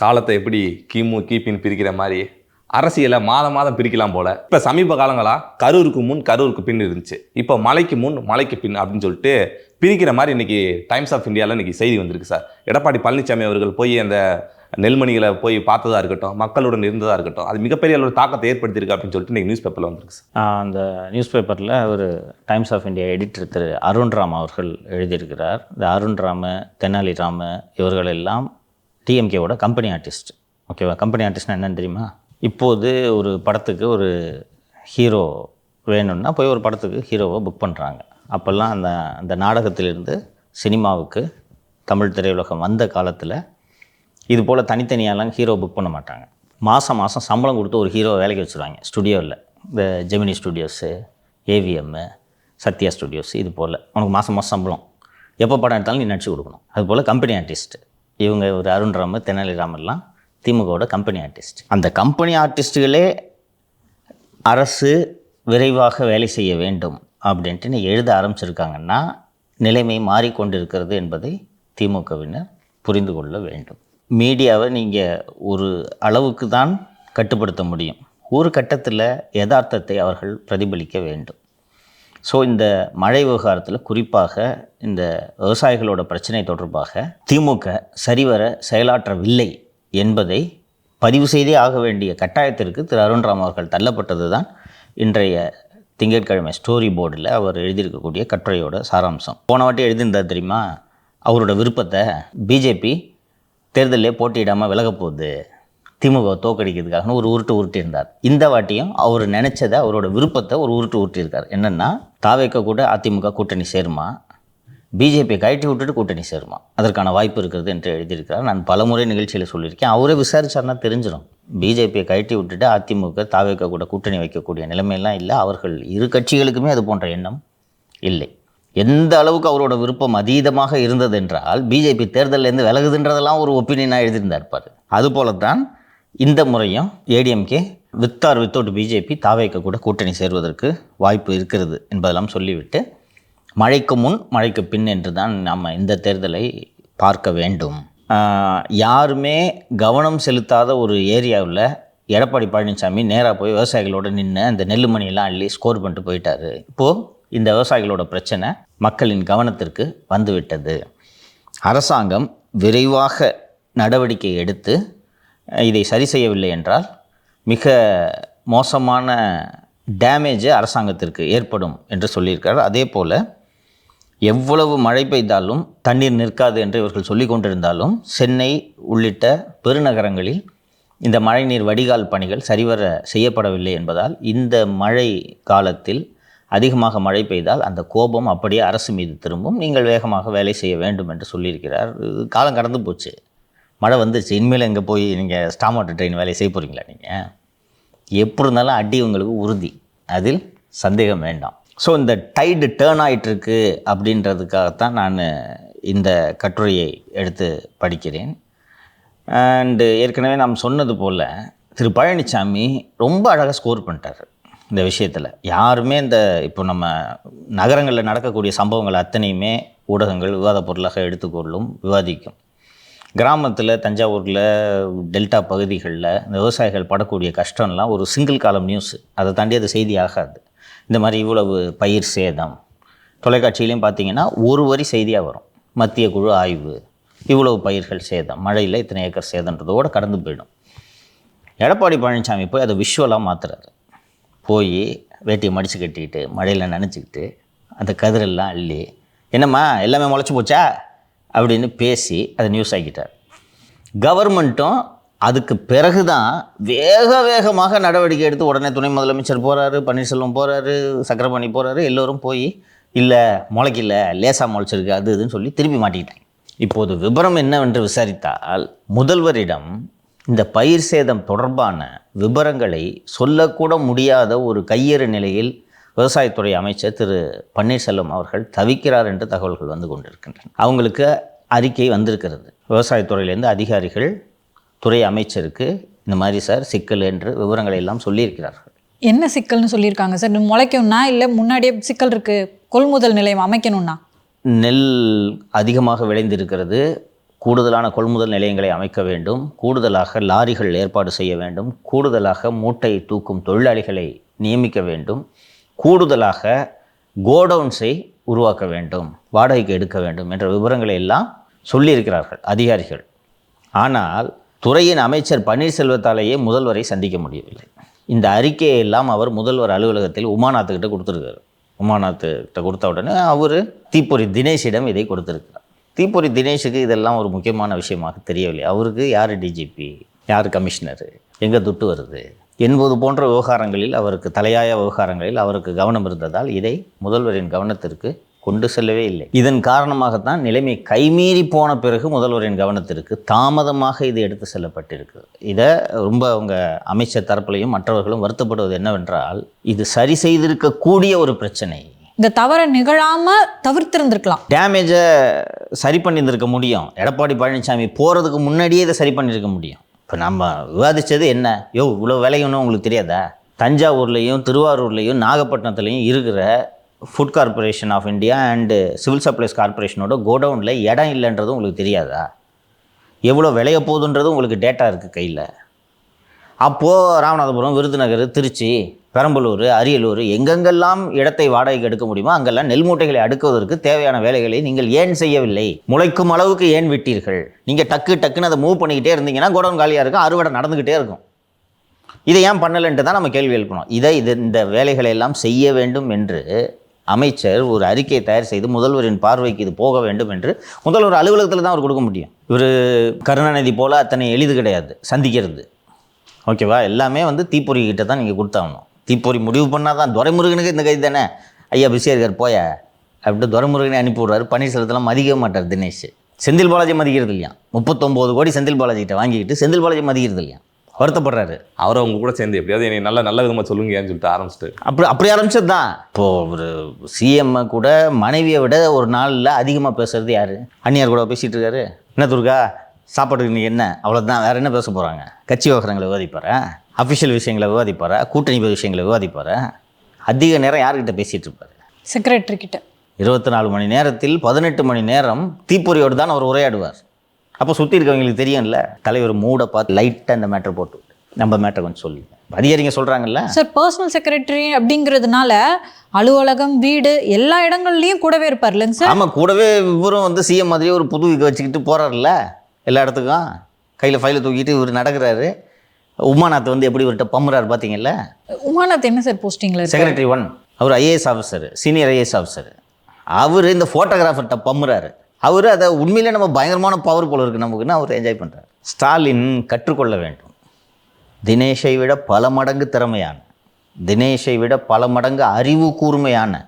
காலத்தை எப்படி கிமு கிபின்னு பிரிக்கிற மாதிரி அரசியலை மாதம் மாதம் பிரிக்கலாம் போல. இப்போ சமீப காலங்களாக கரூருக்கு முன் கரூருக்கு பின் இருந்துச்சு. இப்போ மலைக்கு முன் மலைக்கு பின் அப்படின்னு சொல்லிட்டு பிரிக்கிற மாதிரி இன்னைக்கு டைம்ஸ் ஆஃப் இந்தியாவில் இன்னைக்கு செய்தி வந்திருக்கு சார். எடப்பாடி பழனிசாமி அவர்கள் போய் அந்த நெல்மணிகளை போய் பார்த்ததா இருக்கட்டும், மக்களுடன் இருந்ததாக இருக்கட்டும், அது மிகப்பெரிய அளவு தாக்கத்தை ஏற்படுத்தியிருக்கு அப்படின்னு சொல்லிட்டு இன்றைக்கி நியூஸ் பேப்பரில் வந்திருக்கு சார். அந்த நியூஸ் பேப்பரில் ஒரு டைம்ஸ் ஆஃப் இந்தியா எடிட்டர் திரு அருண்ராம் அவர்கள் எழுதியிருக்கிறார். இந்த அருண்ராம, தெனாலிராம இவர்களெல்லாம் டிஎம்கேவோட கம்பெனி ஆர்டிஸ்ட். ஓகேவா? கம்பெனி ஆர்டிஸ்ட்னா என்னன்னு தெரியுமா? இப்போது ஒரு படத்துக்கு ஒரு ஹீரோ வேணும்னா போய் ஒரு படத்துக்கு ஹீரோவை புக் பண்ணுறாங்க. அப்போல்லாம் அந்த நாடகத்திலிருந்து சினிமாவுக்கு தமிழ் திரையுலகம் வந்த காலத்தில் இது போல் தனித்தனியாலாம் ஹீரோ புக் பண்ண மாட்டாங்க. மாதம் சம்பளம் கொடுத்து ஒரு ஹீரோவை வேலைக்கு வச்சுருவாங்க ஸ்டுடியோவில். இந்த ஜெமினி ஸ்டுடியோஸு, ஏவிஎம்மு, சத்யா ஸ்டுடியோஸ், இது போல் உனக்கு மாதம் சம்பளம், எப்போ படம் எடுத்தாலும் நீ நடிச்சு கொடுக்கணும். அதுபோல் கம்பெனி ஆர்டிஸ்ட்டு இவங்க ஒரு அருண்ராம, தெனாலிராமெல்லாம் திமுகவோட கம்பெனி ஆர்டிஸ்ட். அந்த கம்பெனி ஆர்டிஸ்ட்டுகளே அரசு விரைவாக வேலை செய்ய வேண்டும் அப்படின்ட்டு எழுத ஆரம்பிச்சிருக்காங்கன்னா நிலைமை மாறிக்கொண்டிருக்கிறது என்பதை திமுகவினர் புரிந்து கொள்ள வேண்டும். மீடியாவை நீங்கள் ஒரு அளவுக்கு தான் கட்டுப்படுத்த முடியும். ஒரு கட்டத்தில் யதார்த்தத்தை அவர்கள் பிரதிபலிக்க வேண்டும். ஸோ இந்த மழை விவகாரத்தில் குறிப்பாக இந்த விவசாயிகளோட பிரச்சனை தொடர்பாக திமுக சரிவர செயலாற்றவில்லை என்பதை பதிவு செய்தே ஆக வேண்டிய கட்டாயத்திற்கு திரு அருண்ராம் அவர்கள் தள்ளப்பட்டது தான் இன்றைய திங்கட்கிழமை ஸ்டோரி போர்டில் அவர் எழுதியிருக்கக்கூடிய கட்டுரையோட சாராம்சம். போன வாட்டி எழுதியிருந்தார் தெரியுமா? அவரோட விருப்பத்தை பிஜேபி தேர்தலிலே போட்டியிடாமல் விலக போகுது, திமுக தோக்கடிக்கிறதுக்காக ஒரு உருட்டியிருந்தார். இந்த வாட்டியும் அவர் நினச்சதை, அவரோட விருப்பத்தை ஒரு உருட்டியிருக்கார். என்னென்னா, தாவேக்க கூட அதிமுக கூட்டணி சேருமா, பிஜேபியை கழட்டி விட்டுட்டு கூட்டணி சேருமா, அதற்கான வாய்ப்பு இருக்கிறது என்று எழுதியிருக்கிறார். நான் பலமுறை நிகழ்ச்சியில் சொல்லியிருக்கேன். அவரே விசாரிச்சார்னா தெரிஞ்சிடும். பிஜேபியை கழட்டி விட்டுட்டு அதிமுக தாவேக்க கூட கூட்டணி வைக்கக்கூடிய நிலைமையெல்லாம் இல்லை. அவர்கள் இரு கட்சிகளுக்குமே அது போன்ற எண்ணம் இல்லை. எந்த அளவுக்கு அவரோட விருப்பம் அதீதமாக இருந்தது என்றால் பிஜேபி தேர்தலேருந்து விலகுதுன்றதெல்லாம் ஒரு ஒப்பீனியனாக எழுதியிருந்தார். அதுபோல தான் இந்த முறையும் ADMK with or without BJP தாவேக்க கூட கூட்டணி சேர்வதற்கு வாய்ப்பு இருக்கிறது என்பதெல்லாம் சொல்லிவிட்டு, மழைக்கு முன் மழைக்கு பின் என்று தான் நம்ம இந்த தேர்தலை பார்க்க வேண்டும். யாருமே கவனம் செலுத்தாத ஒரு ஏரியாவில் எடப்பாடி பழனிசாமி நேராக போய் விவசாயிகளோடு நின்று அந்த நெல்லுமணியெல்லாம் அள்ளி ஸ்கோர் பண்ணிட்டு போயிட்டார். இப்போது இந்த விவசாயிகளோட பிரச்சனை மக்களின் கவனத்திற்கு வந்துவிட்டது. அரசாங்கம் விரைவாக நடவடிக்கை எடுத்து இதை சரி செய்யவில்லை என்றால் மிக மோசமான டேமேஜ் அரசாங்கத்திற்கு ஏற்படும் என்று சொல்லியிருக்கார். அதே போல் எவ்வளவு மழை பெய்தாலும் தண்ணீர் நிற்காது என்று இவர்கள் சொல்லி கொண்டிருந்தாலும் சென்னை உள்ளிட்ட பெருநகரங்களில் இந்த மழைநீர் வடிகால் பணிகள் சரிவர செய்யப்படவில்லை என்பதால் இந்த மழை காலத்தில் அதிகமாக மழை பெய்தால் அந்த கோபம் அப்படியே அரசு மீது திரும்பும். நீங்கள் வேகமாக வேலை செய்ய வேண்டும் என்று சொல்லியிருக்கிறார். காலம் கடந்து போச்சு, மழை வந்துருச்சு. இனிமேல் எங்கே போய் நீங்கள் ஸ்டாம் வாட்டர் ட்ரெயின் வேலையை செய்ய போகிறீங்களா? நீங்கள் எப்படி இருந்தாலும் அடி உங்களுக்கு உறுதி, அதில் சந்தேகம் வேண்டாம். ஸோ இந்த டைடு டேர்ன் ஆகிட்டுருக்கு அப்படின்றதுக்காகத்தான் நான் இந்த கட்டுரையை எடுத்து படிக்கிறேன். அண்டு ஏற்கனவே நாம் சொன்னது போல் திரு பழனிசாமி ரொம்ப அழகாக ஸ்கோர் பண்ணிட்டார் இந்த விஷயத்தில். யாருமே இந்த இப்போ நம்ம நகரங்களில் நடக்கக்கூடிய சம்பவங்கள் அத்தனையுமே ஊடகங்கள் விவாத பொருளாக எடுத்துக்கொள்ளும், விவாதிக்கும். கிராமத்தில், தஞ்சாவூரில், டெல்டா பகுதிகளில் இந்த விவசாயிகள் படக்கூடிய கஷ்டம்லாம் ஒரு சிங்கிள் காலம் நியூஸ், அதை தாண்டி அது செய்தி ஆகாது. இந்த மாதிரி இவ்வளவு பயிர் சேதம் தொலைக்காட்சியிலையும் பார்த்தீங்கன்னா ஒரு வரி செய்தியாக வரும். மத்திய குழு ஆய்வு, இவ்வளவு பயிர்கள் சேதம், மழையில் இத்தனை ஏக்கர் சேதன்றதோடு கடந்து போயிடும். எடப்பாடி பழனிசாமி போய் அதை விஷுவலாக மாற்றுறாரு. போய் வேட்டியை மடித்து கட்டிக்கிட்டு மழையில் நனைச்சிக்கிட்டு அந்த கதிரெல்லாம் அள்ளி, என்னம்மா எல்லாமே முளைச்சி போச்சா அப்படின்னு பேசி அதை நியூஸ் ஆக்கிட்டார். கவர்மெண்ட்டும் அதுக்கு பிறகு தான் வேகமாக நடவடிக்கை எடுத்து உடனே துணை முதலமைச்சர் போகிறாரு, பன்னீர்செல்வம் போகிறாரு, சக்கரபாணி போகிறாரு, எல்லோரும் போய் இல்லை முளைக்கல, லேசாக முளைச்சிருக்கு, அது இதுன்னு சொல்லி திருப்பி மாட்டிக்கிட்டாங்க. இப்போது விபரம் என்னவென்று விசாரித்தால் முதல்வரிடம் இந்த பயிர் சேதம் தொடர்பான விபரங்களை சொல்லக்கூட முடியாத ஒரு கையேறு நிலையில் விவசாயத்துறை அமைச்சர் திரு பன்னீர்செல்வம் அவர்கள் தவிக்கிறார் என்று தகவல்கள் வந்து கொண்டிருக்கின்றன. அவங்களுக்கு அறிக்கை வந்திருக்கிறது. விவசாயத்துறையிலேருந்து அதிகாரிகள் துறை அமைச்சருக்கு இந்த மாதிரி சார் சிக்கல் என்று விவரங்களை எல்லாம் சொல்லியிருக்கிறார்கள். என்ன சிக்கல்னு சொல்லியிருக்காங்க சார்? முளைக்கணும்னா இல்லை முன்னாடியே சிக்கல் இருக்குது, கொள்முதல் நிலையம் அமைக்கணும்னா? நெல் அதிகமாக விளைந்திருக்கிறது, கூடுதலான கொள்முதல் நிலையங்களை அமைக்க வேண்டும், கூடுதலாக லாரிகள் ஏற்பாடு செய்ய வேண்டும், கூடுதலாக மூட்டையை தூக்கும் தொழிலாளிகளை நியமிக்க வேண்டும், கூடுதலாக கோடவுன்ஸை உருவாக்க வேண்டும், வாடகைக்கு எடுக்க வேண்டும் என்ற விவரங்களை எல்லாம் சொல்லியிருக்கிறார்கள் அதிகாரிகள். ஆனால் துறையின் அமைச்சர் பன்னீர்செல்வத்தாலேயே முதல்வரை சந்திக்க முடியவில்லை. இந்த அறிக்கையை எல்லாம் அவர் முதல்வர் அலுவலகத்தில் உமாநாத்துக்கிட்ட கொடுத்துருக்காரு. உமாநாத்துக்கிட்ட கொடுத்த உடனே அவர் தீப்பொறி தினேஷிடம் இதை கொடுத்துருக்கிறார். தீப்பொறி தினேஷுக்கு இதெல்லாம் ஒரு முக்கியமான விஷயமாக தெரியவில்லை. அவருக்கு யார் டிஜிபி, யார் கமிஷனரு, எங்கே துட்டு வருது என்பது போன்ற விவகாரங்களில், அவருக்கு தலையாய விவகாரங்களில் அவருக்கு கவனம் இருந்ததால் இதை முதல்வரின் கவனத்திற்கு கொண்டு செல்லவே இல்லை. இதன் காரணமாகத்தான் நிலைமை கைமீறி போன பிறகு முதல்வரின் கவனத்திற்கு தாமதமாக இது எடுத்து செல்லப்பட்டிருக்கு. இதை ரொம்ப அவங்க அமைச்சர் தரப்பிலையும் மற்றவர்களும் வருத்தப்படுவது என்னவென்றால், இது சரி செய்திருக்கக்கூடிய ஒரு பிரச்சனை. இந்த தவறை நிகழாம தவிர்த்திருந்திருக்கலாம். டேமேஜை சரி பண்ணியிருந்திருக்க முடியும். எடப்பாடி பழனிசாமி போகிறதுக்கு முன்னாடியே இதை சரி பண்ணியிருக்க முடியும். இப்போ நம்ம விவாதித்தது என்ன, இவ்வளோ விலையுன்னு உங்களுக்கு தெரியாதா? தஞ்சாவூர்லேயும் திருவாரூர்லேயும் நாகப்பட்டினத்துலேயும் இருக்கிற food corporation of India and civil supplies கார்ப்பரேஷனோட கோடவுனில் இடம் இல்லைன்றதும் உங்களுக்கு தெரியாதா? எவ்வளோ விளைய போகுதுன்றதும் உங்களுக்கு டேட்டா இருக்குது கையில். அப்போது ராமநாதபுரம், விருதுநகர், திருச்சி, பெரம்பலூர், அரியலூர் எங்கெங்கெல்லாம் இடத்தை வாடகைக்கு எடுக்க முடியுமோ அங்கெல்லாம் நெல் மூட்டைகளை அடுக்குவதற்கு தேவையான வேலைகளை நீங்கள் ஏன் செய்யவில்லை? முளைக்கும் அளவுக்கு ஏன் விட்டீர்கள்? நீங்கள் டக்குன்னு அதை மூவ் பண்ணிக்கிட்டே இருந்தீங்கன்னா கோடவுன் காலியாக இருக்கும், அறுவடை நடந்துக்கிட்டே இருக்கும். இதை ஏன் பண்ணலைன்ட்டு தான் நம்ம கேள்வி எழுப்பணும். இந்த வேலைகளை எல்லாம் செய்ய வேண்டும் என்று அமைச்சர் ஒரு அறிக்கையை தயார் செய்து முதல்வரின் பார்வைக்கு இது போக வேண்டும் என்று முதல்வர் அலுவலகத்தில் தான் அவர் கொடுக்க முடியும். இவர் கருணாநிதி போல் அத்தனை எளிது கிடையாது சந்திக்கிறது. ஓகேவா? எல்லாமே தீப்பொறி கிட்ட தான் நீங்கள் கொடுத்தாகணும். தீப்பொறி முடிவு பண்ணால் தான். துரைமுருகனுக்கு இந்த கைது தானே, ஐயா பிஸியாக இருக்கார் போய அப்படின்ட்டு துரைமுருகனை அனுப்பி விட்றாரு. பன்னீர்செல்வத்தெல்லாம் மதிக்க மாட்டார் தினேஷ். செந்தில் பாலாஜி மதிக்கிறது இல்லையா? 39 கோடி செந்தில் பாலாஜிகிட்ட வாங்கிக்கிட்டு செந்தில் பாலாஜி மதிக்கிறது இல்லையா? வருத்தப்படுறாரு. அவரை அவங்க கூட சேர்ந்து எப்படியாவது என்னை நல்ல விதமாக சொல்லுங்கன்னு சொல்லிட்டு ஆரம்பிச்சிட்டு அப்படி ஆரம்பிச்சது தான். இப்போது ஒரு சிஎம் கூட மனைவியை விட ஒரு நாளில் அதிகமாக பேசுறது யார்? அந்நியார் கூட பேசிகிட்டு இருக்காரு. என்ன துர்கா சாப்பாட்டுக்கு நீ என்ன, அவ்வளோதான், வேறு என்ன பேச போகிறாங்க? கட்சி விவகாரங்களை விவாதிப்பாரா, அஃபிஷியல் விஷயங்களை விவாதிப்பாரா, கூட்டணி விஷயங்களை விவாதிப்பாரா? அதிக நேரம் யார்கிட்ட பேசிகிட்டு இருப்பார்? செக்ரட்டரி கிட்ட. 24 மணி நேரத்தில் 18 மணி நேரம் தீப்பொறியோடு தான் அவர் உரையாடுவார். அப்போ சுற்றி இருக்கவங்களுக்கு தெரியும்ல, தலைவர் மூடை பார்த்து லைட்டாக இந்த மேட்டர் போட்டு நம்ம மேட்டர் கொஞ்சம் சொல்லி அதிகாரிங்க சொல்கிறாங்கல்ல. சார் பர்சனல் செக்ரட்டரி அப்படிங்கிறதுனால அலுவலகம், வீடு எல்லா இடங்கள்லையும் கூடவே இருப்பார் இல்லைங்க சார்? ஆமாம், கூடவே இவரும் சிஎம் மாதிரியே ஒரு புது வீக்கை வச்சுக்கிட்டு போகிறார்ல எல்லா இடத்துக்கும். கையில் ஃபைலை தூக்கிட்டு இவர் நடக்கிறாரு. உமாநாத் எப்படி இவர்கிட்ட பம்புறாரு பார்த்தீங்கல்ல. உமாநாத் என்ன சார் போஸ்டிங்கில்? செக்ரட்டரி 1. அவர் IAS officer, senior IAS officer. அவர் இந்த ஃபோட்டோகிராஃபர்கிட்ட பம்புறாரு. அவர் அதை உண்மையிலே நம்ம பயங்கரமான பவர் போல இருக்குது நமக்குன்னு அவர் என்ஜாய் பண்ணுறார். ஸ்டாலின் கற்றுக்கொள்ள வேண்டும். தினேஷை விட பல மடங்கு திறமையான, தினேஷை விட பல மடங்கு அறிவு கூர்மையான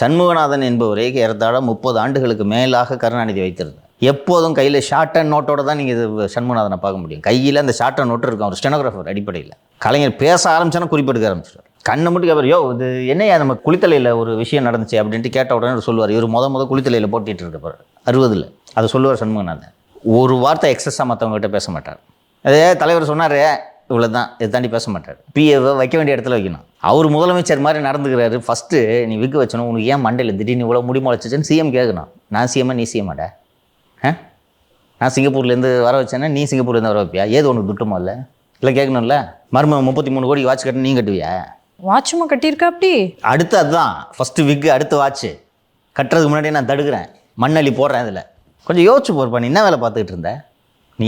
சண்முகநாதன் என்பவரை ஏறத்தாழ 30 ஆண்டுகளுக்கு மேலாக கருணாநிதி வைத்திருந்தார். எப்போதும் கையில் ஷார்ட் அண்ட் நோட்டோடு தான் நீங்கள் இது சண்முகநாதனை பார்க்க முடியும். கையில் அந்த ஷார்ட் அண்ட் நோட்டு இருக்கும். அவர் ஸ்டெனோகிராஃபர் அடிப்படையில். கலைஞர் பேச ஆரம்பிச்சானா குறிப்பெடுக்க ஆரம்பிச்சிட்டார். கண்ணை மட்டும் கேட்பார், இது என்னையா நம்ம குளித்தலையில் ஒரு விஷயம் நடந்துச்சு அப்படின்ட்டு கேட்ட உடனே சொல்லுவார். இவர் முத குளித்தலையில் போட்டிட்டு இருப்பார் 60. அதை சொல்லுவார் சண்முகநாதன். ஒரு வார்த்தை எக்ஸஸாக மற்றவங்ககிட்ட பேச மாட்டார். அதே தலைவர் சொன்னார் இவ்வளோ தான், இதை தாண்டி பேச மாட்டார். பிஏவை வைக்க வேண்டிய இடத்துல வைக்கணும். அவர் முதலமைச்சர் மாதிரி நடந்துக்கிறாரு. ஃபஸ்ட்டு நீ விக்கு வச்சணும், உனக்கு ஏன் மண்டையில் திடீர்னு இவ்வளோ முடிமா வச்சுச்சுன்னு சிஎம் கேட்கணும். நான் சிஎம்மா நீ சிஎம்மாடா? நான் சிங்கப்பூர்லேருந்து வர வச்சேன்னா நீ சிங்கப்பூர்லேருந்து வர வைப்பியா? ஏது உனக்கு துட்டுமா இல்லை கேட்கணும்ல. மருமகன் 33 கோடிக்கு வாட்ச் கட்டணும், நீ கட்டுவியா? வாட்சுமா கட்டியிருக்கா அப்படி? அடுத்து அதுதான் ஃபஸ்ட்டு விக்கு, அடுத்து வாட்ச்சு கட்டுறதுக்கு முன்னாடியே நான் தடுக்கிறேன், மண்ணள்ளி போடுறேன். இதில் கொஞ்சம் யோசிச்சு போகிறப்பா. நீ என்ன வேலை பார்த்துக்கிட்டு இருந்த? நீ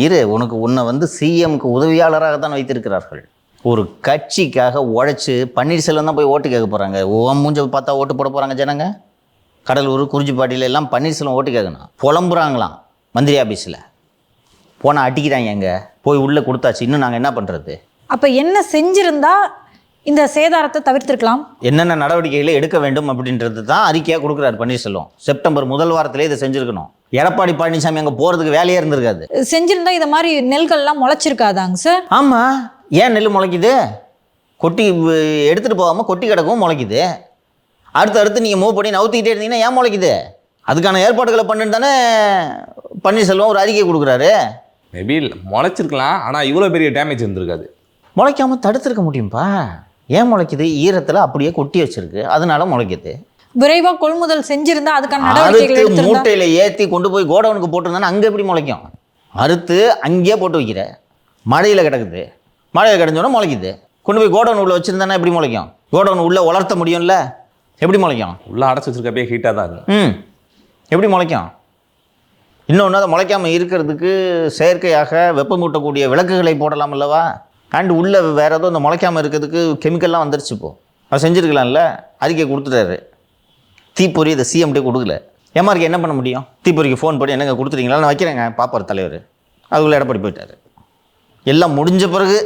உன்னை சிஎம்க்கு உதவியாளராக தான் வைத்திருக்கிறார்கள். ஒரு கட்சிக்காக உழைச்சி பன்னீர்செல்வம் தான் போய் ஓட்டு கேட்க போகிறாங்க. மூஞ்ச பார்த்தா ஓட்டு போட போகிறாங்க ஜனங்க. கடலூர், குறிஞ்சிப்பாட்டியில எல்லாம் பன்னீர்செல்வம் ஓட்டு கேட்கணும். புலம்புறாங்களாம் மந்திரி ஆஃபீஸில். போனால் அடிக்கிறாங்க. எங்கே போய் உள்ளே கொடுத்தாச்சு, இன்னும் நாங்கள் என்ன பண்ணுறது? அப்போ என்ன செஞ்சுருந்தா இந்த சேதாரத்தை தவிர்த்திருக்கலாம்? என்னென்ன நடவடிக்கைகளை எடுக்க வேண்டும் அப்படின்றது தான் அறிக்கையாக கொடுக்குறாரு பன்னீர்செல்வம். செப்டம்பர் முதல் வாரத்திலே இதை செஞ்சுருக்கணும். எடப்பாடி பழனிசாமி அங்கே போகிறதுக்கு வேலையே இருந்திருக்காது. செஞ்சிருந்தா இதை மாதிரி நெல்கள்லாம் முளைச்சிருக்காதாங்க சார்? ஆமாம், ஏன் நெல் முளைக்குது? கொட்டி எடுத்துகிட்டு போகாமல் கொட்டி கிடக்கும், முளைக்குது. அடுத்து நீங்கள் மூவ் பண்ணி நவுத்திக்கிட்டே இருந்தீங்கன்னா ஏன் முளைக்குது? அதுக்கான ஏற்பாடுகளை பண்ணுன்னு தானே பன்னீர்செல்வம் ஒரு அறிக்கை கொடுக்குறாரு. மேபி முளைச்சிருக்கலாம், ஆனால் இவ்வளோ பெரிய டேமேஜ் இருந்திருக்காது. முளைக்காமல் தடுத்துருக்க முடியும்ப்பா. ஏன் முளைக்குது? ஈரத்தில் அப்படியே கொட்டி வச்சுருக்கு, அதனால முளைக்குது. விரைவா கொள்முதல் செஞ்சிருந்தா அதுக்கான நடவடிக்கைகள் அறுத்து எடுத்திருந்தா மூட்டையில் ஏற்றி கொண்டு போய் கோடவுனுக்கு போட்டிருந்தானே அங்கே எப்படி முளைக்கும்? அறுத்து அங்கேயே போட்டு வைக்கிற, மழையில் கிடக்குது, மழையில் கிடஞ்சோன்னா முளைக்குது. கொண்டு போய் கோடவுன் உள்ள வச்சுருந்தானே எப்படி முளைக்கும்? கோடவுன் உள்ளே வளர்த்த முடியும்ல, எப்படி முளைக்கும்? உள்ளே அடைச்சி வச்சிருக்கப்பே ஹீட்டாக தான் இருக்கும். எப்படி முளைக்கும்? இன்னொன்று, அதை முளைக்காமல் இருக்கிறதுக்கு செயற்கையாக வெப்பமூட்டக்கூடிய விளக்குகளை போடலாம் அல்லவா? அண்ட் உள்ளே வேறு ஏதோ இந்த முளைக்காமல் இருக்கிறதுக்கு கெமிக்கல்லாம் வந்துருச்சு. இப்போது அதை செஞ்சுருக்கலாம்ல. அறிக்கை கொடுத்துட்டாரு. தீப்பொறி இதை சிஎம்டே கொடுக்கல. எம்ஆர்க்கு என்ன பண்ண முடியும்? தீப்பொறிக்கு ஃபோன் பண்ணி என்னங்க கொடுத்துட்டீங்களா, நான் வைக்கிறேங்க பாப்பார் தலைவர். அதுக்குள்ளே எடப்பாடி போயிட்டார். எல்லாம் முடிஞ்ச பிறகு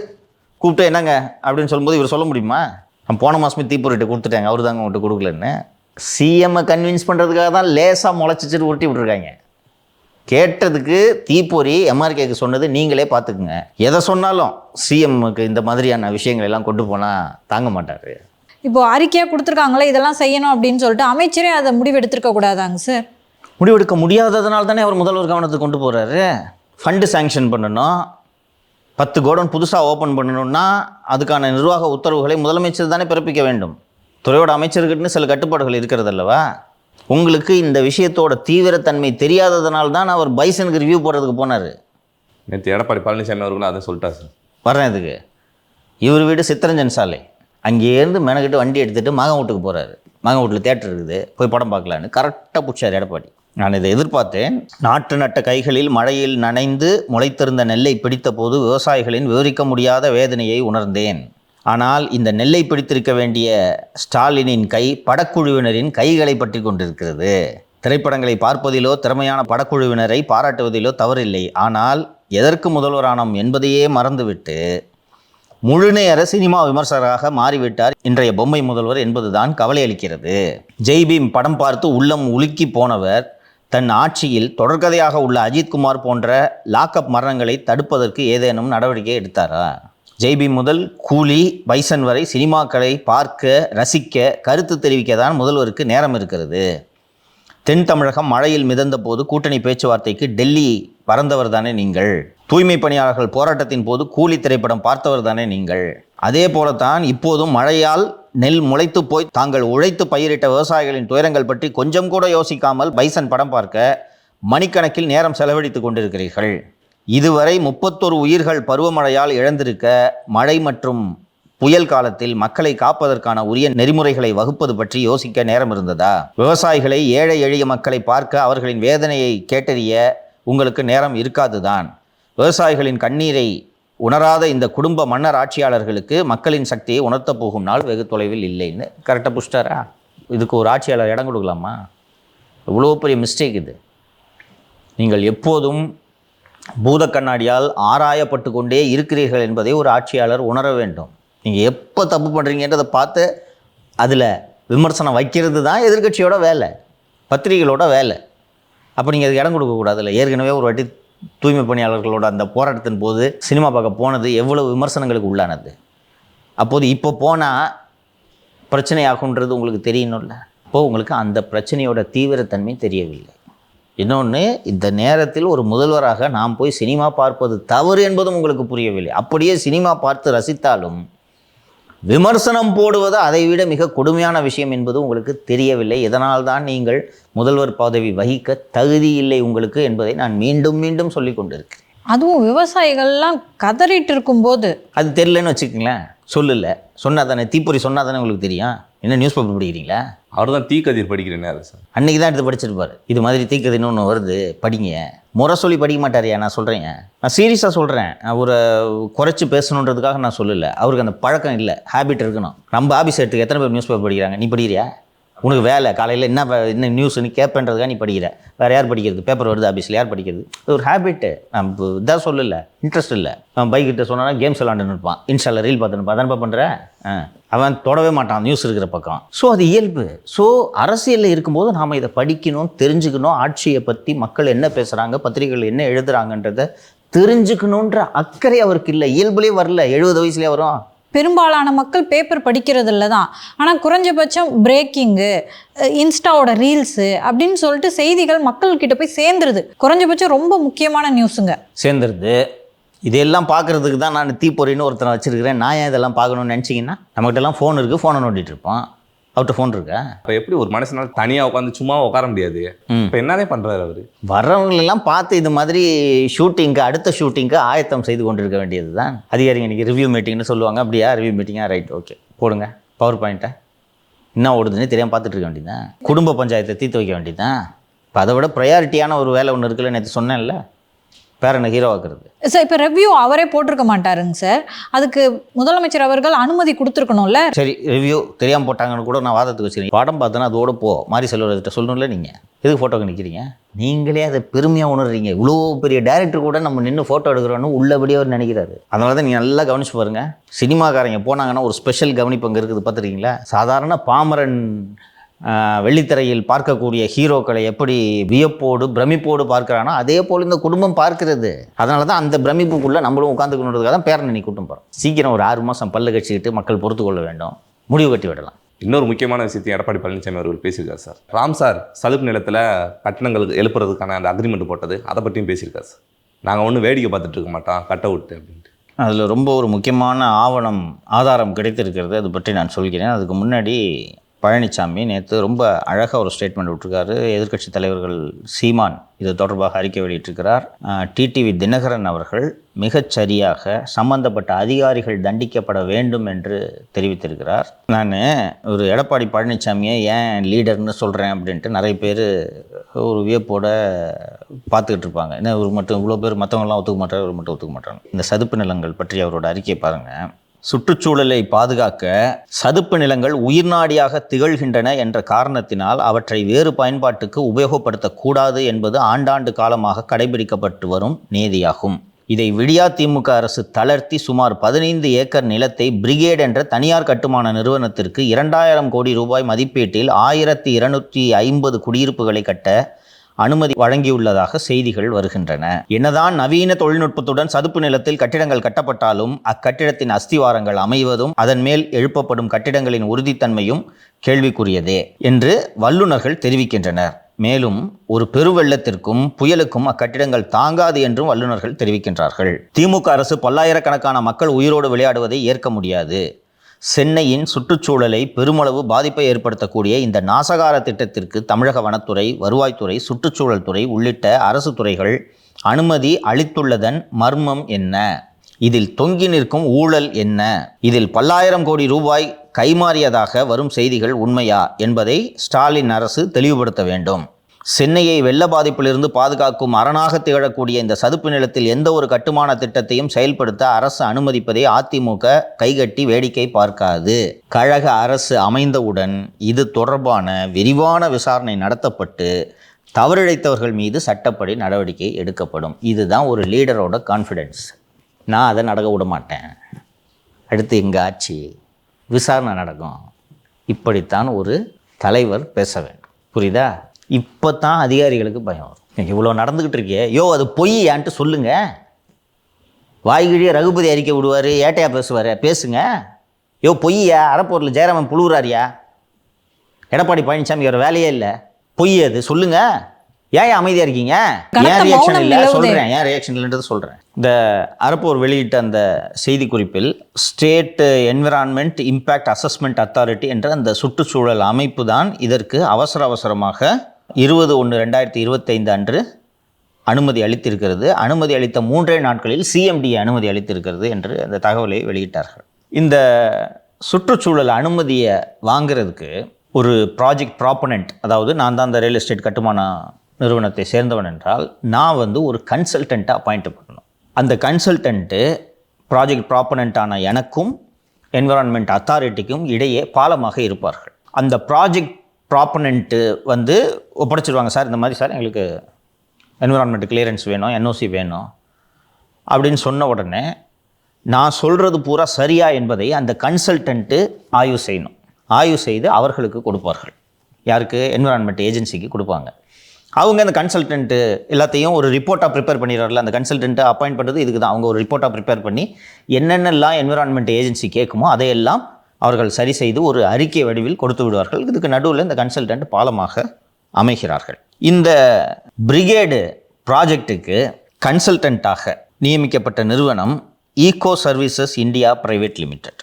கூப்பிட்டு என்னங்க அப்படின்னு சொல்லும்போது இவர் சொல்ல முடியுமா? நான் போன மாதமே தீப்பொறிகிட்ட கொடுத்துட்டாங்க, அவர் தாங்க உங்கள்கிட்ட கொடுக்கலன்னு. சிஎம்மை கன்வின்ஸ் பண்ணுறதுக்காக தான் லேசாக முளைச்சிட்டு உருட்டி விட்டுருக்காங்க. கேட்டதுக்கு தீப்பொறி எம்ஆர்கேக்கு சொன்னது நீங்களே பார்த்துக்குங்க. எதை சொன்னாலும் சிஎம்முக்கு இந்த மாதிரியான விஷயங்கள் எல்லாம் கொண்டு போனால் தாங்க மாட்டார். இப்போ அறிக்கையா கொடுத்துருக்காங்களே இதெல்லாம் செய்யணும் அப்படின்னு சொல்லிட்டு அமைச்சரே அதை முடிவெடுத்திருக்க கூடாதாங்க சார்? முடிவெடுக்க முடியாததுனால தானே அவர் முதல்வர் கவனத்துக்கு கொண்டு போகிறாரு. ஃபண்டு சாங்ஷன் பண்ணணும், 10 கோடவுன் புதுசாக ஓப்பன் பண்ணணும்னா அதுக்கான நிர்வாக உத்தரவுகளை முதலமைச்சர் தானே பிறப்பிக்க வேண்டும். துறையோட அமைச்சர்கிட்டன்னு சில கட்டுப்பாடுகள் இருக்கிறது அல்லவா? உங்களுக்கு இந்த விஷயத்தோட தீவிரத்தன்மை தெரியாததுனால தான் அவர் பைசனுக்கு ரிவ்யூ போடுறதுக்கு போனார். நேற்று எடப்பாடி பழனிசாமி அவர்களும் அதை சொல்லிட்டார் சார். வர்றேன் இதுக்கு. இவர் வீடு சித்தரஞ்சன் சாலை, அங்கேருந்து மெனக்கிட்டு வண்டி எடுத்துகிட்டு மகன் வீட்டுக்கு போகிறாரு. மகன் வீட்டில் தேட்டர் இருக்குது, போய் படம் பார்க்கலான்னு கரெக்டாக பிடிச்சார் எடப்பாடி. நான் இதை எதிர்பார்த்தேன். நாட்டு நட்ட கைகளில் மழையில் நனைந்து முளைத்திருந்த நெல்லை பிடித்த போது விவசாயிகளின் விவரிக்க முடியாத வேதனையை உணர்ந்தேன். ஆனால் இந்த நெல்லை பிடித்திருக்க வேண்டிய ஸ்டாலினின் கை படக்குழுவினரின் கைகளை பற்றி கொண்டிருக்கிறது. திரைப்படங்களை பார்ப்பதிலோ திறமையான படக்குழுவினரை பாராட்டுவதிலோ தவறில்லை. ஆனால் எதற்கு முதல்வரானோம் என்பதையே மறந்துவிட்டு முழுநேர சினிமா விமர்சகராக மாறிவிட்டார் இன்றைய பொம்மை முதல்வர் என்பதுதான் கவலை அளிக்கிறது. ஜெய்பீம் படம் பார்த்து உள்ளம் உலுக்கி போனவர் தன் ஆட்சியில் தொடர்கதையாக உள்ள அஜித்குமார் போன்ற லாக்அப் மரணங்களை தடுப்பதற்கு ஏதேனும் நடவடிக்கை எடுத்தாரா? ஜெய்பீம் முதல் கூலி பைசன் வரை சினிமாக்களை பார்க்க, ரசிக்க, கருத்து தெரிவிக்க தான் முதல்வருக்கு நேரம் இருக்கிறது. தென் தமிழகம் மழையில் மிதந்த போது கூட்டணி பேச்சுவார்த்தைக்கு டெல்லி பறந்தவர் தானே நீங்கள். தூய்மை பணியாளர்கள் போராட்டத்தின் போது கூலி திரைப்படம் பார்த்தவர் தானே நீங்கள். அதே போலத்தான் இப்போதும் மழையால் நெல் முளைத்து போய் தாங்கள் உழைத்து பயிரிட்ட விவசாயிகளின் துயரங்கள் பற்றி கொஞ்சம் கூட யோசிக்காமல் பைசன் படம் பார்க்க மணிக்கணக்கில் நேரம் செலவழித்து கொண்டிருக்கிறீர்கள். இதுவரை 31 உயிர்கள் பருவமழையால் இழந்திருக்க மழை மற்றும் புயல் காலத்தில் மக்களை காப்பதற்கான உரிய நெறிமுறைகளை வகுப்பது பற்றி யோசிக்க நேரம் இருந்ததா? விவசாயிகளை, ஏழை எளிய மக்களை பார்க்க, அவர்களின் வேதனையை கேட்டறிய உங்களுக்கு நேரம் இருக்காதுதான். விவசாயிகளின் கண்ணீரை உணராத இந்த குடும்ப மன்னர் ஆட்சியாளர்களுக்கு மக்களின் சக்தியை உணர்த்த போகும் நாள் வெகு தொலைவில் இல்லைன்னு கரெக்டாக புஷ்டாரா? இதுக்கு ஒரு ஆட்சியாளர் இடம் கொடுக்கலாமா? இவ்வளோ பெரிய மிஸ்டேக் இது. நீங்கள் எப்போதும் பூத கண்ணாடியால் ஆராயப்பட்டு கொண்டே இருக்கிறீர்கள் என்பதை ஒரு ஆட்சியாளர் உணர வேண்டும். நீங்கள் எப்போ தப்பு பண்ணுறீங்கன்றதை பார்த்து அதில் விமர்சனம் வைக்கிறது தான் எதிர்க்கட்சியோட வேலை, பத்திரிகைகளோட வேலை. அப்போ நீங்கள் அதுக்கு இடம் கொடுக்கக்கூடாதுல்ல. ஏற்கனவே ஒரு வாட்டி தூய்மை பணியாளர்களோட அந்த போராட்டத்தின் போது சினிமா பார்க்க போனது எவ்வளவு விமர்சனங்களுக்கு உள்ளானது. அப்போது இப்போ போனால் பிரச்சனை ஆகுன்றது உங்களுக்கு தெரியணும்ல. அப்போது உங்களுக்கு அந்த பிரச்சனையோட தீவிரத்தன்மை தெரியவில்லை. இன்னொன்று, இந்த நேரத்தில் ஒரு முதல்வராக நாம் போய் சினிமா பார்ப்பது தவறு என்பதும் உங்களுக்கு புரியவில்லை. அப்படியே சினிமா பார்த்து ரசித்தாலும் விமர்சனம் போடுவது அதைவிட மிக கொடுமையான விஷயம் என்பது உங்களுக்கு தெரியவில்லை. இதனால்தான் நீங்கள் முதல்வர் பதவி வகிக்க தகுதி இல்லை உங்களுக்கு என்பதை நான் மீண்டும் மீண்டும் சொல்லி கொண்டிருக்கேன். அதுவும் விவசாயிகள்லாம் கதறிட்டு இருக்கும்போது அது தெரியலன்னு வச்சுக்கோங்களேன். சொல்லலை, சொன்னால் தானே, தீப்பொறி சொன்னால் தானே உங்களுக்கு தெரியும். என்ன நியூஸ் பேப்பர் படிக்கிறீங்களா? அவர் தான் தீக்கதிர் படிக்கிறேன் சார். அன்றைக்கி தான் எடுத்து படிச்சிருப்பார். இது மாதிரி தீக்கதிர்னு ஒன்று வருது, படிங்க. முறை சொல்லி படிக்க மாட்டாரியா? நான் சொல்கிறேங்க, நான் சீரியஸாக சொல்கிறேன். அவரை குறைச்சி பேசணுன்றதுக்காக நான் சொல்லலை. அவருக்கு அந்த பழக்கம் இல்லை, ஹேபிட் இருக்கணும். நம்ம ஆஃபீஸ் எடுத்துக்கு எத்தனை பேர் நியூஸ் பேப்பர் படிக்கிறாங்க? நீ படிக்கிறியா? உனக்கு வேலை காலையில் என்ன நியூஸ்னு கேட்பேன்றதுக்காக நீ படிக்கிற. வேறு யார் படிக்கிறது? பேப்பர் வருது ஆஃபீஸில், யார் படிக்கிறது? இது ஒரு ஹேபிட்டு. நம்ம இதாக சொல்லலை, இன்ட்ரெஸ்ட் இல்லை. அவன் பைக்கிட்ட சொன்னால் கேம்ஸ் விளாண்டுன்னு இருப்பான், இன்ஸ்டாவில் ரீல் பார்த்துன்னு அதான்ப்பா பண்ணுறேன். அவன் தொடவே மாட்டான் நியூஸ் இருக்கிற பக்கம். ஸோ அது இயல்பு. ஸோ அரசியலில் இருக்கும்போது நாம் இதை படிக்கணும், தெரிஞ்சுக்கணும். ஆட்சியை பற்றி மக்கள் என்ன பேசுகிறாங்க, பத்திரிகைகள் என்ன எழுதுகிறாங்கன்றதை தெரிஞ்சுக்கணுன்ற அக்கறை அவருக்கு இல்லை. இயல்புலேயே வரல. 70 வயசுலேயே வரும். பெரும்பாலான மக்கள் பேப்பர் படிக்கிறது இல்லை தான். ஆனால் குறைஞ்சபட்சம் பிரேக்கிங்கு, இன்ஸ்டாவோட ரீல்ஸு அப்படின்னு சொல்லிட்டு செய்திகள் மக்கள்கிட்ட போய் சேர்ந்துருது. குறைஞ்சபட்சம் ரொம்ப முக்கியமான நியூஸுங்க சேர்ந்துருது. இதெல்லாம் பார்க்குறதுக்கு தான் நான் தீப்பொறின்னு ஒருத்தனை வச்சுருக்கிறேன். நான் ஏன் இதெல்லாம் பார்க்கணுன்னு நினச்சிங்கன்னா, நம்மகிட்டலாம் ஃபோன் இருக்குது, ஃபோனை நோண்டிகிட்டு இருப்போம். அவர்கிட்ட ஃபோன் இருக்கா? இப்போ எப்படி ஒரு மனுஷனால தனியாக உட்காந்து சும்மா உட்கார முடியாது? இப்போ என்னதே பண்ணுறாரு அவர்? வர்றவங்களெல்லாம் பார்த்து இது மாதிரி ஷூட்டிங்க்கு அடுத்த ஷூட்டிங்க்கு ஆயத்தம் செய்து கொண்டிருக்க வேண்டியது தான். அதிகாரிங்க இன்றைக்கி ரிவ்யூ மீட்டிங்னு சொல்லுவாங்க. அப்படியா ரிவ்யூ மீட்டிங்காக? ரைட், ஓகே, போடுங்க பவர் பாயிண்ட்டை. என்ன ஓடுதுன்னு தெரியாமல் பார்த்துட்டு இருக்க வேண்டியதான். குடும்ப பஞ்சாயத்தை தீர்த்து வைக்க வேண்டியதான். இப்போ அதை விட ப்ரையாரிட்டியான ஒரு வேலை ஒன்று இருக்குல்ல, நேற்று சொன்னேன்ல, பேரனை ஹீரோ ஆக்குறது. சார் இப்போ ரிவ்யூ அவரே போட்டிருக்க மாட்டாருங்க சார், அதுக்கு முதலமைச்சர் அவர்கள் அனுமதி கொடுத்துருக்கணும்ல. சரி, ரிவ்யூ தெரியாமல் போட்டாங்கன்னு கூட நான் வாதத்துக்கு வச்சுக்கிறேன். படம் பார்த்தோன்னா அதோட போ மாரி செல்வர்கிட்ட சொல்லணும்ல. நீங்கள் எதுக்கு ஃபோட்டோக்கு நிற்கிறீங்க? நீங்களே அதை பெருமையாக உணர்றீங்க. இவ்வளோ பெரிய டைரக்டர் கூட நம்ம நின்று ஃபோட்டோ எடுக்கிறோன்னு உள்ளபடியே அவர் நினைக்கிறாரு. அதனால தான் நீங்கள் நல்லா கவனிச்சு பாருங்கள். சினிமாக்காரங்க போனாங்கன்னா ஒரு ஸ்பெஷல் கவனிப்பு அங்கே இருக்குது பார்த்துருக்கீங்களா? சாதாரண பாமரன் வெள்ளித்திரையில் பார்க்கக்கூடிய ஹீரோக்களை எப்படி வியப்போடு பிரமிப்போடு பார்க்குறானோ அதே போல் இந்த குடும்பம் பார்க்கிறது. அதனால தான் அந்த பிரமிப்புக்குள்ளே நம்மளும் உட்காந்துக்கணுன்றதுக்காக தான் பேரனை கூட்டம் போகிறோம். சீக்கிரம் ஒரு 6 மாதம் பல்ல கட்சிக்கிட்டு மக்கள் பொறுத்து கொள்ள வேண்டும், முடிவு கட்டி விடலாம். இன்னொரு முக்கியமான விஷயத்தையும் எடப்பாடி பழனிசாமி அவர்கள் பேசியிருக்காரு சார். ராம் சார் சதுப்பு நிலத்தில் கட்டணங்களுக்கு எழுப்புறதுக்கான அந்த அக்ரிமெண்ட் போட்டது, அதை பற்றியும் பேசியிருக்காரு சார். நாங்கள் ஒன்றும் வேடிக்கை பார்த்துட்டு இருக்க மாட்டோம், கட்ட விட்டு அப்படின்ட்டு. அதில் ரொம்ப ஒரு முக்கியமான ஆவணம் ஆதாரம் கிடைத்திருக்கிறது. அது பற்றி நான் சொல்கிறேன். அதுக்கு முன்னாடி பழனிசாமி நேற்று ரொம்ப அழகாக ஒரு ஸ்டேட்மெண்ட் விட்டுருக்காரு. எதிர்க்கட்சி தலைவர்கள் சீமான் இது தொடர்பாக அறிக்கை வெளியிட்டிருக்கிறார். டிடிவி தினகரன் அவர்கள் மிகச்சரியாக சம்பந்தப்பட்ட அதிகாரிகள் தண்டிக்கப்பட வேண்டும் என்று தெரிவித்திருக்கிறார். நான் ஒரு எடப்பாடி பழனிசாமியை ஏன் லீடர்னு சொல்கிறேன் அப்படின்ட்டு நிறைய பேர் ஒரு வியப்போட பார்த்துக்கிட்டு இருப்பாங்க. ஏன்னா இவர் மட்டும் இவ்வளோ பேர் மற்றவங்களாம் ஒத்துக்க மாட்டார், இவர் மட்டும் ஒத்துக்க மாட்டாங்க. இந்த சதுப்பு நிலங்கள் பற்றி அவரோட அறிக்கையை பாருங்கள். சுற்றுச்சூழலை பாதுகாக்க சதுப்பு நிலங்கள் உயிர்நாடியாக திகழ்கின்றன என்ற காரணத்தினால் அவற்றை வேறு பயன்பாட்டுக்கு உபயோகப்படுத்தக்கூடாது என்பது ஆண்டாண்டு காலமாக கடைபிடிக்கப்பட்டு வரும் நீதியாகும். இதை விடியா திமுக அரசு தளர்த்தி சுமார் 15 ஏக்கர் நிலத்தை பிரிகேட் என்ற தனியார் கட்டுமான நிறுவனத்திற்கு 2000 கோடி ரூபாய் மதிப்பீட்டில் 1250 குடியிருப்புகளை கட்ட அனுமதி வழங்கியுள்ளதாக செய்திகள் வருகின்றன. என்னதான் நவீன தொழில்நுட்பத்துடன் சதுப்பு நிலத்தில் கட்டிடங்கள் கட்டப்பட்டாலும் அக்கட்டிடத்தின் அஸ்திவாரங்கள் அமைவதும் அதன் மேல் எழுப்பப்படும் கட்டிடங்களின் உறுதித்தன்மையும் கேள்விக்குரியதே என்று வல்லுநர்கள் தெரிவிக்கின்றனர். மேலும் ஒரு பெருவெள்ளத்திற்கும் புயலுக்கும் அக்கட்டிடங்கள் தாங்காது என்றும் வல்லுநர்கள் தெரிவிக்கின்றார்கள். திமுக அரசு பல்லாயிரக்கணக்கான மக்கள் உயிரோடு விளையாடுவதை ஏற்க முடியாது. சென்னையின் சுற்றுச்சூழலை பெருமளவு பாதிப்பை ஏற்படுத்தக்கூடிய இந்த நாசகார திட்டத்திற்கு தமிழக வனத்துறை, வருவாய்த்துறை, சுற்றுச்சூழல் துறை உள்ளிட்ட அரசு துறைகள் அனுமதி அளித்துள்ளதன் மர்மம் என்ன? இதில் தொங்கி நிற்கும் ஊழல் என்ன? இதில் பல்லாயிரம் கோடி ரூபாய் கைமாறியதாக வரும் செய்திகள் உண்மையா என்பதை ஸ்டாலின் அரசு தெளிவுபடுத்த வேண்டும். சென்னையை வெள்ள பாதிப்பிலிருந்து பாதுகாக்கும் அரணாக திகழக்கூடிய இந்த சதுப்பு நிலத்தில் எந்த ஒரு கட்டுமான திட்டத்தையும் செயல்படுத்த அரசு அனுமதிப்பதை அதிமுக கைகட்டி வேடிக்கை பார்க்காது. கழக அரசு அமைந்தவுடன் இது தொடர்பான விரிவான விசாரணை நடத்தப்பட்டு தவறிழைத்தவர்கள் மீது சட்டப்படி நடவடிக்கை எடுக்கப்படும். இதுதான் ஒரு லீடரோட கான்ஃபிடென்ஸ். நான் அதை நடக்க விட மாட்டேன், அடுத்து எங்கள் ஆட்சி விசாரணை நடக்கும், இப்படித்தான் ஒரு தலைவர் பேச வேண்டும். புரியுதா? இப்போ தான் அதிகாரிகளுக்கு பயம் வரும். இவ்வளோ நடந்துக்கிட்டு இருக்கே, யோ அது பொய் ஏன்ட்டு சொல்லுங்க. வாய்கிழிய ரகுபதி அறிக்கை விடுவார், ஏட்டையா பேசுவார், பேசுங்க. யோ பொய்யா, அறப்போரில் ஜெயராமன் புழுவுறாரியா? எடப்பாடி பழனிசாமி ஒரு வேலையே இல்லை, பொய் அது சொல்லுங்க. ஏன் அமைதியாக இருக்கீங்க? ஏன் ரியாக்ஷன் இல்லை சொல்கிறேன், ஏன் ரியாக்ஷன் இல்லைன்றது சொல்கிறேன். இந்த அறப்போர் வெளியிட்ட அந்த செய்தி குறிப்பில் state environment impact assessment authority என்ற அந்த சுற்றுச்சூழல் அமைப்பு தான் இதற்கு அவசரமாக 20/1/2025 அன்று அனுமதி அளித்திருக்கிறது. அனுமதி அளித்த 3 நாட்களில் சிஎம்டி அனுமதி அளித்திருக்கிறது என்று அந்த தகவலை வெளியிட்டார்கள். இந்த சுற்றுச்சூழல் அனுமதியை வாங்கிறதுக்கு ஒரு ப்ராஜெக்ட் ப்ராப்பனண்ட், அதாவது நான் தான் அந்த ரியல் எஸ்டேட் கட்டுமான நிறுவனத்தை சேர்ந்தவன் என்றால் நான் ஒரு கன்சல்டண்ட்டை அப்பாயிண்ட் பண்ணணும். அந்த கன்சல்டண்ட்டு ப்ராஜெக்ட் ப்ராப்பனண்ட்டான எனக்கும் என்விரான்மெண்ட் அத்தாரிட்டிக்கும் இடையே பாலமாக இருப்பார்கள். அந்த ப்ராஜெக்ட் ப்ராப்பனண்ட்டு ஒப்படைச்சிடுவாங்க. சார் இந்த மாதிரி சார் எங்களுக்கு என்விரான்மெண்ட் கிளியரன்ஸ் வேணும், என்ஓசி வேணும் அப்படின்னு சொன்ன உடனே நான் சொல்கிறது பூரா சரியா என்பதை அந்த கன்சல்டண்ட்டு ஆய்வு செய்யணும். ஆய்வு செய்து அவர்களுக்கு கொடுப்பார்கள். யாருக்கு? என்விரான்மெண்ட் ஏஜென்சிக்கு கொடுப்பாங்க. அவங்க அந்த கன்சல்டண்ட்டு எல்லாத்தையும் ஒரு ரிப்போர்ட்டாக ப்ரிப்பேர் பண்ணிடுறாருல, அந்த கன்சல்டண்ட்டை அப்பாயிண்ட் பண்ணுறது இதுக்கு தான். அவங்க ஒரு ரிப்போர்ட்டாக ப்ரிப்பேர் பண்ணி என்னென்னலாம் என்விரான்மெண்ட் ஏஜென்சி கேட்குமோ அதையெல்லாம் அவர்கள் சரி செய்து ஒரு அறிக்கை வடிவில் கொடுத்து விடுவார்கள். இதுக்கு நடுவில் இந்த கன்சல்டண்ட் பாலமாக அமைகிறார்கள். இந்த பிரிகேடு ப்ராஜெக்ட்டுக்கு கன்சல்டண்ட்டாக நியமிக்கப்பட்ட நிறுவனம் Eco Services India Private Limited.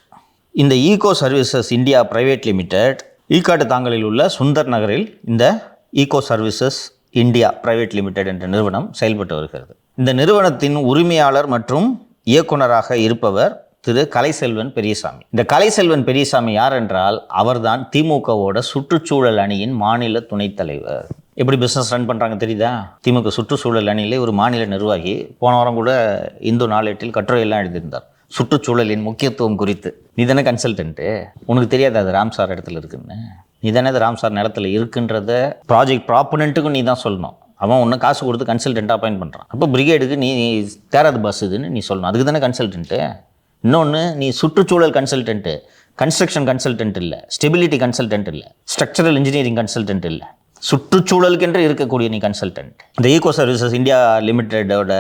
இந்த Eco Services India Private Limited ஈக்காட்டு தாங்கலில் உள்ள சுந்தர் நகரில் இந்த Eco Services India Private Limited என்ற நிறுவனம் செயல்பட்டு வருகிறது. இந்த நிறுவனத்தின் உரிமையாளர் மற்றும் இயக்குனராக இருப்பவர் திரு கலைசெல்வன் பெரியசாமி. இந்த கலைசெல்வன் பெரியசாமி யார் என்றால் அவர்தான் திமுகவோட சுற்றுச்சூழல் அணியின் மாநில துணைத் தலைவர். எப்படி பிஸ்னஸ் ரன் பண்ணுறாங்க தெரியுதா? திமுக சுற்றுச்சூழல் அணியிலே ஒரு மாநில நிர்வாகி. போன வாரம் கூட இந்து நாளேட்டில் கட்டுரையெல்லாம் எழுதியிருந்தார் சுற்றுச்சூழலின் முக்கியத்துவம் குறித்து. நீ தானே கன்சல்டன்ட்டு, உனக்கு தெரியாது அது ராம்சார் இடத்துல இருக்குன்னு. நீ தானே அது ராம்சார் நிலத்தில் இருக்குன்றத ப்ராஜெக்ட் ப்ராப்பனண்ட்டுக்கும் நீ தான் சொல்லணும். அவன் ஒன்று காசு கொடுத்து கன்சல்டண்ட்டாக அப்பாயின்ட் பண்ணுறான். அப்போ பிரிகேடுக்கு நீ தேராது பஸ் இதுன்னு நீ சொல்லணும். அதுக்கு தானே கன்சல்டன்ட்டு. இன்னொன்று, நீ சுற்றுச்சூழல் கன்சல்டன்ட்டு, கன்ஸ்ட்ரக்ஷன் கன்சல்டன்ட் இல்லை, ஸ்டெபிலிட்டி கன்சல்டன்ட் இல்லை, ஸ்ட்ரக்சரல் இன்ஜினியரிங் கன்சல்டன்ட் இல்லை, சுற்றுச்சூழலுக்கென்று இருக்கக்கூடிய நீ கன்சல்டன்ட். இந்த ஈகோ சர்வீசஸ் இந்தியா லிமிடெடோட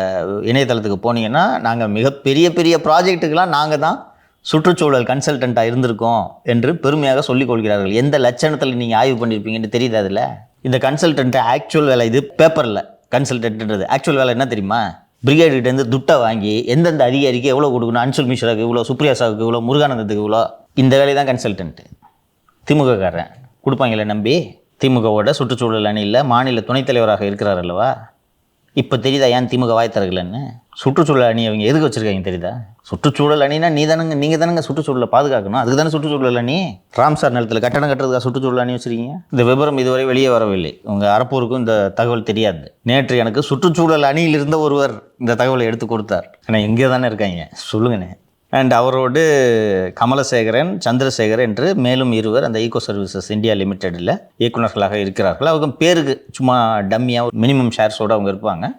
இணையதளத்துக்கு போனீங்கன்னா நாங்கள் மிகப்பெரிய பெரிய ப்ராஜெக்ட்டுக்கெலாம் நாங்கள் தான் சுற்றுச்சூழல் கன்சல்டண்ட்டாக இருந்திருக்கோம் என்று பெருமையாக சொல்லிக் கொள்கிறார்கள். எந்த லட்சணத்தில் நீங்கள் ஆய்வு பண்ணியிருப்பீங்கன்னு தெரியுது. அதில் இந்த கன்சல்டன்ட்டு ஆக்சுவல் வேலை, இது பேப்பரில் கன்சல்டன்ட்ன்றது ஆக்சுவல் வேலை என்ன தெரியுமா? பிரிகேடுகிட்டேருந்து துட்டை வாங்கி எந்தெந்த அதிகாரிக்கு எவ்வளோ கொடுக்கணும், அன்சுல் மிஸ்ராவுக்கு இவ்வளோ, சுப்ரியா சாவுக்கு இவ்வளோ, முருகானந்தத்துக்கு இவ்வளோ, இந்த வேலையை தான் கன்சல்டன்ட்டு. திமுககாரன் கொடுப்பாங்களே நம்பி. திமுகவோட சுற்றுச்சூழல் அணியில் மாநில துணைத் தலைவராக இருக்கிறார் அல்லவா? இப்போ தெரியுதா ஏன் திமுக வாய் திறக்கலன்னு? சுற்றுச்சூழல் அணி அவங்க எதுக்கு வச்சுருக்காங்க தெரியுதா? சுற்றுச்சூழல் அணினா நீங்கள் தானங்க சுற்றுச்சூழலை பாதுகாக்கணும். அதுக்கு தானே சுற்றுச்சூழல் அணி. ராம்சார் நிலத்தில் கட்டணம் கட்டுறதுக்காக சுற்றுச்சூழல் அணி வச்சுருக்கீங்க. இந்த விவரம் இதுவரை வெளியே வரவில்லை. உங்கள் அரப்பூருக்கும் இந்த தகவல் தெரியாது. நேற்று எனக்கு சுற்றுச்சூழல் அணியில் இருந்த ஒருவர் இந்த தகவலை எடுத்து கொடுத்தார். ஏன்னா எங்கே தானே இருக்காங்க சொல்லுங்கண்ணே. அண்ட் அவரோடு கமலசேகரன், சந்திரசேகர் என்று மேலும் இருவர் அந்த ஈகோ சர்வீசஸ் இந்தியா லிமிடெடில் இயக்குநர்களாக இருக்கிறார்கள். அவங்க பேருக்கு சும்மா டம்மியாக மினிமம் ஷேர்ஸோடு அவங்க இருப்பாங்க.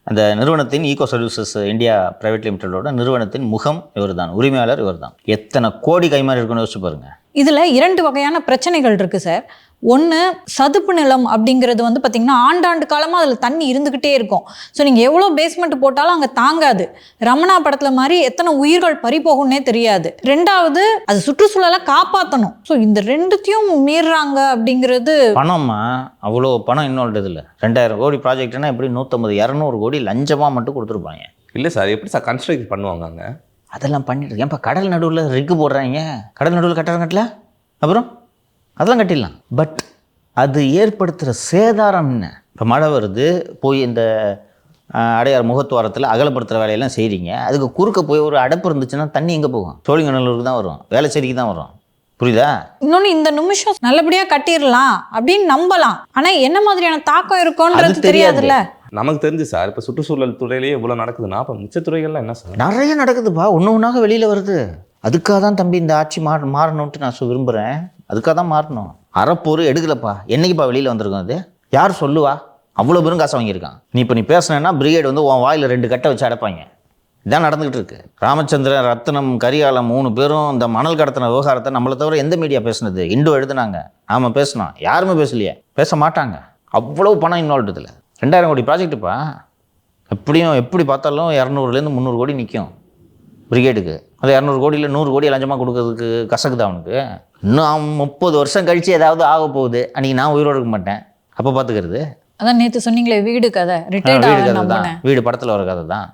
அந்த நிறுவனத்தின் ஈகோ சர்வீசஸ் இந்தியா பிரைவேட் லிமிடெடோட நிறுவனத்தின் முகம் இவர் தான், உரிமையாளர் இவர் தான். எத்தனை கோடி கைமாறி இருக்குன்னு யோசிச்சு பாருங்க. இதில் 2 வகையான பிரச்சனைகள் இருக்குது சார். ஒன்று, சதுப்பு நிலம் அப்படிங்கிறது வந்து பார்த்திங்கன்னா ஆண்டாண்டு காலமாக அதில் தண்ணி இருந்துக்கிட்டே இருக்கும். ஸோ நீங்கள் எவ்வளோ பேஸ்மெண்ட் போட்டாலும் அங்கே தாங்காது. ரமணா படத்தில் மாதிரி எத்தனை உயிர்கள் பறி போகும்னே தெரியாது. 2வது, அது சுற்றுச்சூழலை காப்பாற்றணும். ஸோ இந்த 2த்தையும் மீறுறாங்க அப்படிங்கிறது. பணமா அவ்வளோ பணம் இன்னொரு இதில் 2000 கோடி ப்ராஜெக்ட்னா எப்படி 150-200 கோடி லஞ்சமாக மட்டும் கொடுத்துருப்பாங்க. இல்லை சார், எப்படி சார் கன்ஸ்ட்ரக்ட் பண்ணுவாங்க அங்கே? அதெல்லாம் பண்ணிட்டு ஏன்ப்பா கடல் நடுவில் ரிக்கு போடுறாங்க. கடல் நடுவில் கட்டடம் கட்டல, அப்புறம் அதெல்லாம் கட்டிடலாம். பட் அது ஏற்படுத்துகிற சேதாரம் என்ன? இப்போ மழை வருது, போய் இந்த அடையார் முகத்துவாரத்தில் அகலப்படுத்துகிற வேலையெல்லாம் செய்கிறீங்க. அதுக்கு குறுக்க போய் ஒரு அடைப்பு இருந்துச்சுன்னா தண்ணி எங்கே போகும்? சோழிங்கநல்லூருக்கு தான் வரும், வேளச்சேரிக்கு தான் வரும். புரியுதா? இன்னொன்று, இந்த நிமிஷம் நல்லபடியாக கட்டிடலாம் அப்படின்னு நம்பலாம். ஆனால் என்ன மாதிரியான தாக்கம் இருக்கும்ன்றது தெரியாதுல்ல. நமக்கு தெரிஞ்சு சார், இப்போ சுற்றுச்சூழல் துறையிலேயே இவ்வளோ நடக்குதுன்னா அப்போ மிச்ச துறைகள்லாம் என்ன சார்? நிறைய நடக்குதுப்பா, ஒன்று ஒன்றாக வெளியில் வருது. அதுக்காக தான் தம்பி இந்த ஆட்சி மாறணுன்ட்டு நான் விரும்புகிறேன். அதுக்காக தான் மாறணும். அறப்போர் எடுக்கலப்பா. என்னைக்குப்பா வெளியில் வந்திருக்கோம்? அது யார் சொல்லுவா? அவ்வளோ பேரும் காசு வாங்கியிருக்கான். நீ பேசுனேன்னா பிரிகேடு வந்து உன் வாயில் 2 கட்டை வச்சு அடைப்பாங்க. இதான் நடந்துகிட்டு இருக்கு. ராமச்சந்திரன், ரத்னம், கரிகாலம் 3 பேரும் இந்த மணல் கடத்தின விவகாரத்தை நம்மளை தவிர எந்த மீடியா பேசுனது? இண்டோ எழுதுனாங்க, ஆமாம் பேசினோம். யாருமே பேசலையே, பேச மாட்டாங்க. அவ்வளோ பணம் இன்வால்வ் இதில். 2000 கோடி ப்ராஜெக்ட்டுப்பா. எப்படி பார்த்தாலும் 200-300 கோடி நிற்கும் பிரிகேடுக்கு. அது 200 கோடியில் 100 கோடி லஞ்சமாக கொடுக்கறதுக்கு கசக்குது அவனுக்கு. இன்னும் 30 வருஷம் கழித்து ஏதாவது ஆக போகுது, அன்றைக்கி நான் உயிரோடு இருக்க மாட்டேன். அப்போ பார்த்துக்கிறது. அதான் நேற்று சொன்னீங்களே வீடு கதை, ரிட்டையர்ட் வீடு கதை தான். வீடு படத்தில் வர கதை தான்.